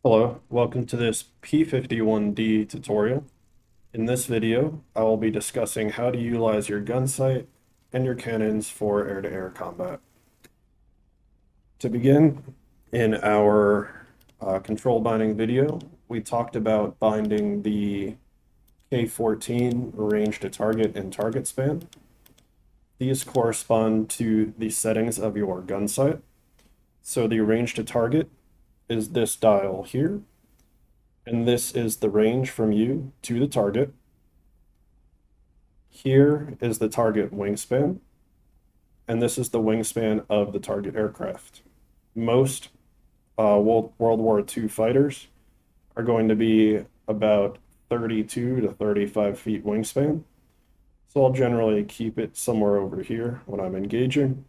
Hello, welcome to this P-51D tutorial. In this video, I will be discussing how to utilize your gun sight and your cannons for air-to-air combat. To begin, in our control binding video, we talked about binding the K-14 range to target and target span. These correspond to the settings of your gun sight. So the range to target is this dial here, and this is the range from you to the target. Here is the target wingspan, and this is the wingspan of the target aircraft. Most World War II fighters are going to be about 32 to 35 feet wingspan, so I'll generally keep it somewhere over here when I'm engaging.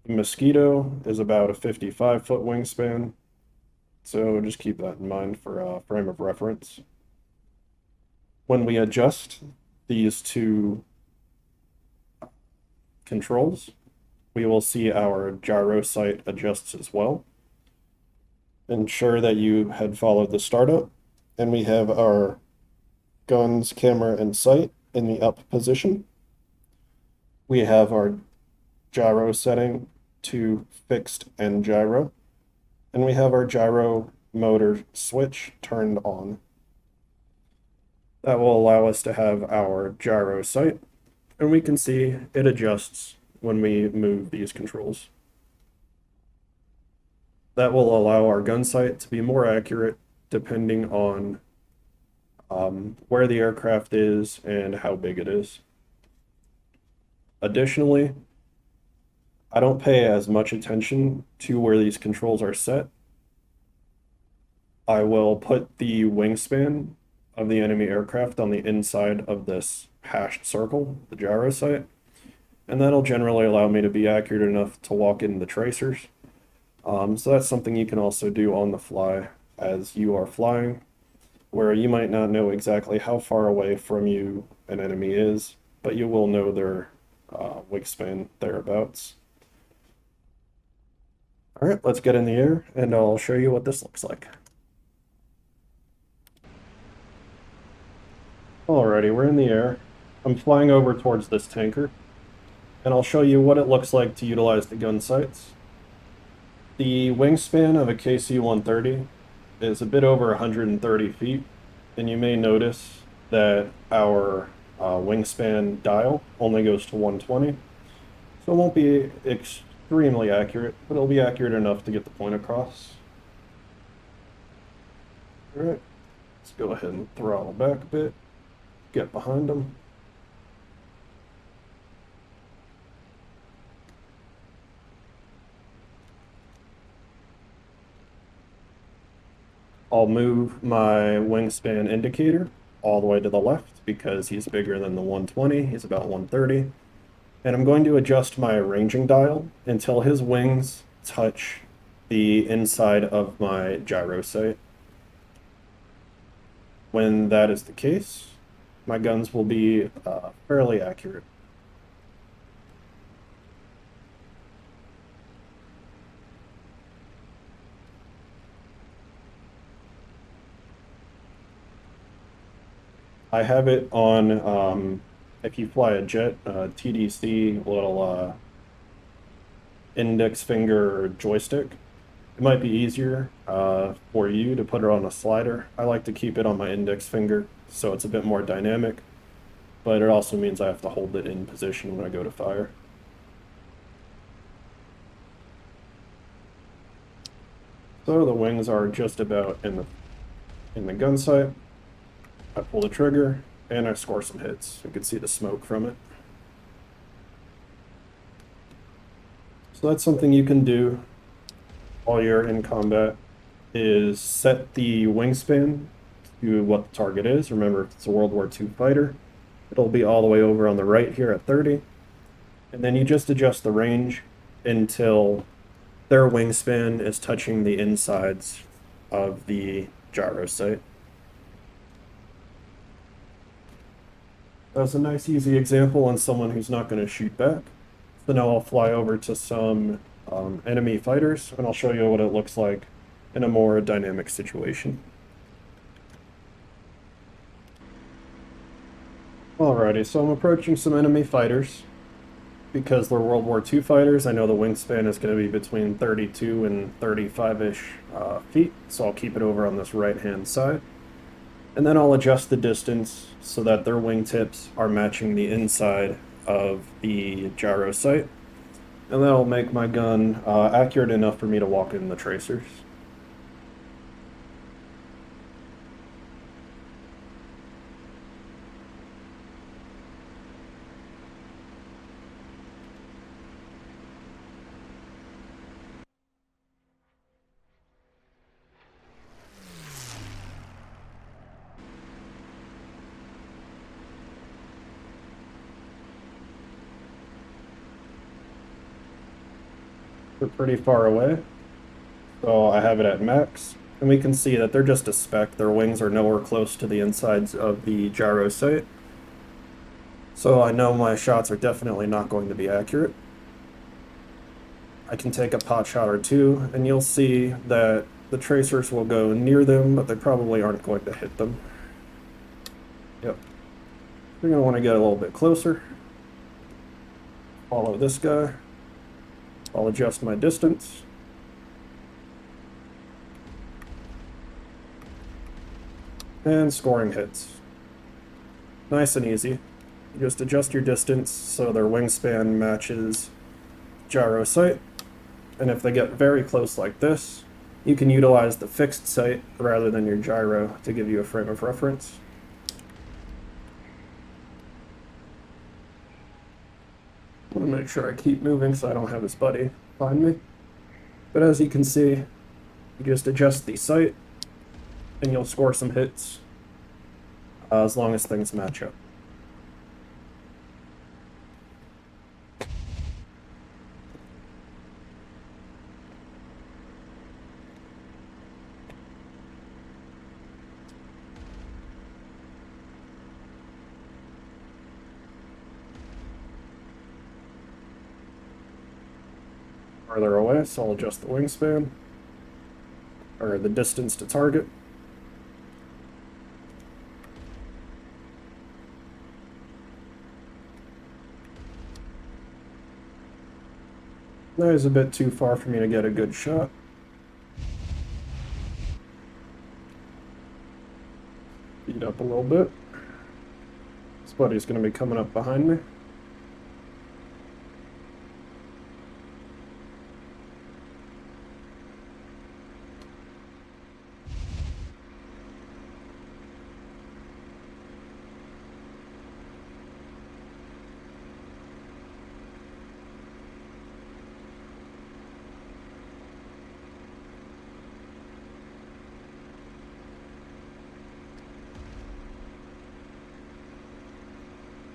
The Mosquito is about a 55-foot wingspan, so just keep that in mind for a frame of reference. When we adjust these two controls, we will see our gyro sight adjusts as well. Ensure that you had followed the startup, and we have our guns, camera, and sight in the up position. We have our gyro setting to fixed and gyro. And we have our gyro motor switch turned on. That will allow us to have our gyro sight, and we can see it adjusts when we move these controls. That will allow our gun sight to be more accurate depending on where the aircraft is and how big it is. Additionally, I don't pay as much attention to where these controls are set. I will put the wingspan of the enemy aircraft on the inside of this hashed circle, the gyro sight, and that'll generally allow me to be accurate enough to walk in the tracers. So that's something you can also do on the fly as you are flying, where you might not know exactly how far away from you an enemy is, but you will know their wingspan thereabouts. All right, let's get in the air and I'll show you what this looks like. Alrighty, we're in the air. I'm flying over towards this tanker, and I'll show you what it looks like to utilize the gun sights. The wingspan of a KC-130 is a bit over 130 feet, and you may notice that our wingspan dial only goes to 120, so it won't be extremely accurate, but it'll be accurate enough to get the point across. All right, let's go ahead and throttle back a bit, get behind them. I'll move my wingspan indicator all the way to the left because he's bigger than the 120, he's about 130. And I'm going to adjust my ranging dial until his wings touch the inside of my gyro sight. When that is the case, my guns will be fairly accurate. I have it on, if you fly a jet, TDC little index finger joystick. It might be easier for you to put it on a slider. I like to keep it on my index finger so it's a bit more dynamic, but it also means I have to hold it in position when I go to fire. So the wings are just about in the gun sight. I pull the trigger and I score some hits. You can see the smoke from it. So that's something you can do while you're in combat, is set the wingspan to what the target is. Remember, if it's a World War II fighter, it'll be all the way over on the right here at 30. And then you just adjust the range until their wingspan is touching the insides of the gyro sight. That's a nice easy example on someone who's not going to shoot back. So now I'll fly over to some enemy fighters and I'll show you what it looks like in a more dynamic situation. Alrighty, so I'm approaching some enemy fighters. Because they're World War II fighters, I know the wingspan is going to be between 32 and 35-ish feet, so I'll keep it over on this right-hand side. And then I'll adjust the distance so that their wingtips are matching the inside of the gyro sight. And that'll make my gun accurate enough for me to walk in the tracers. They're pretty far away, so I have it at max. And we can see that they're just a speck. Their wings are nowhere close to the insides of the gyro sight. So I know my shots are definitely not going to be accurate. I can take a pot shot or two, and you'll see that the tracers will go near them, but they probably aren't going to hit them. Yep. You're going to want to get a little bit closer. Follow this guy. I'll adjust my distance. And scoring hits. Nice and easy. You just adjust your distance so their wingspan matches gyro sight. And if they get very close like this, you can utilize the fixed sight rather than your gyro to give you a frame of reference. I want to make sure I keep moving so I don't have this buddy find me. But as you can see, you just adjust the sight and you'll score some hits as long as things match up. Farther away, so I'll adjust the wingspan, or the distance to target. That is a bit too far for me to get a good shot. Speed up a little bit. This buddy's going to be coming up behind me.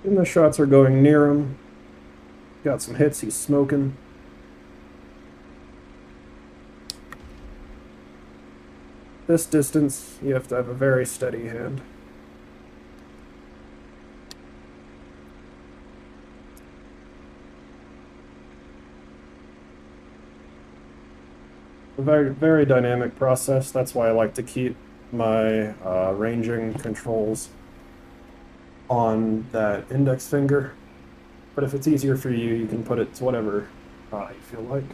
And the shots are going near him. Got some hits, he's smoking. This distance, you have to have a very steady hand. A very, very dynamic process. That's why I like to keep my ranging controls on that index finger, but if it's easier for you, you can put it to whatever you feel like.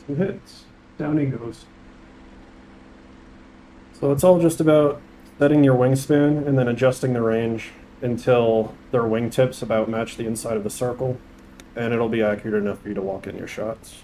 Some hits. Down he goes. So it's all just about setting your wingspan and then adjusting the range until their wingtips about match the inside of the circle, and it'll be accurate enough for you to walk in your shots.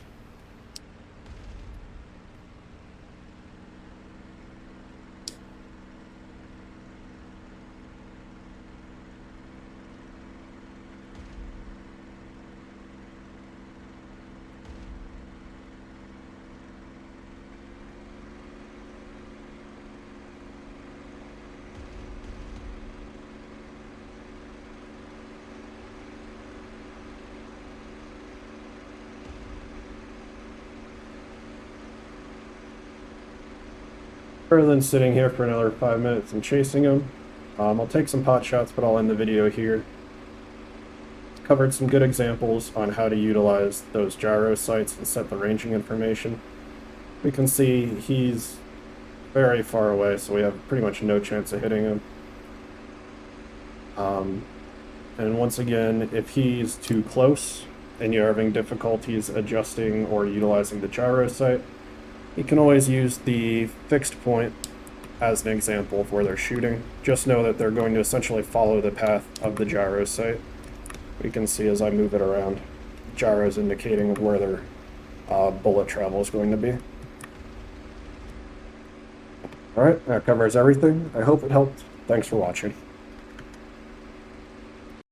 Rather than sitting here for another 5 minutes and chasing them, I'll take some pot shots, but I'll end the video here. Covered some good examples on how to utilize those gyro sights and set the ranging information. We can see he's very far away, so we have pretty much no chance of hitting him. And once again, if he's too close and you're having difficulties adjusting or utilizing the gyro sight, you can always use the fixed point as an example of where they're shooting. Just know that they're going to essentially follow the path of the gyro sight. We can see as I move it around, gyro's indicating where their bullet travel is going to be. Alright, that covers everything. I hope it helped. Thanks for watching.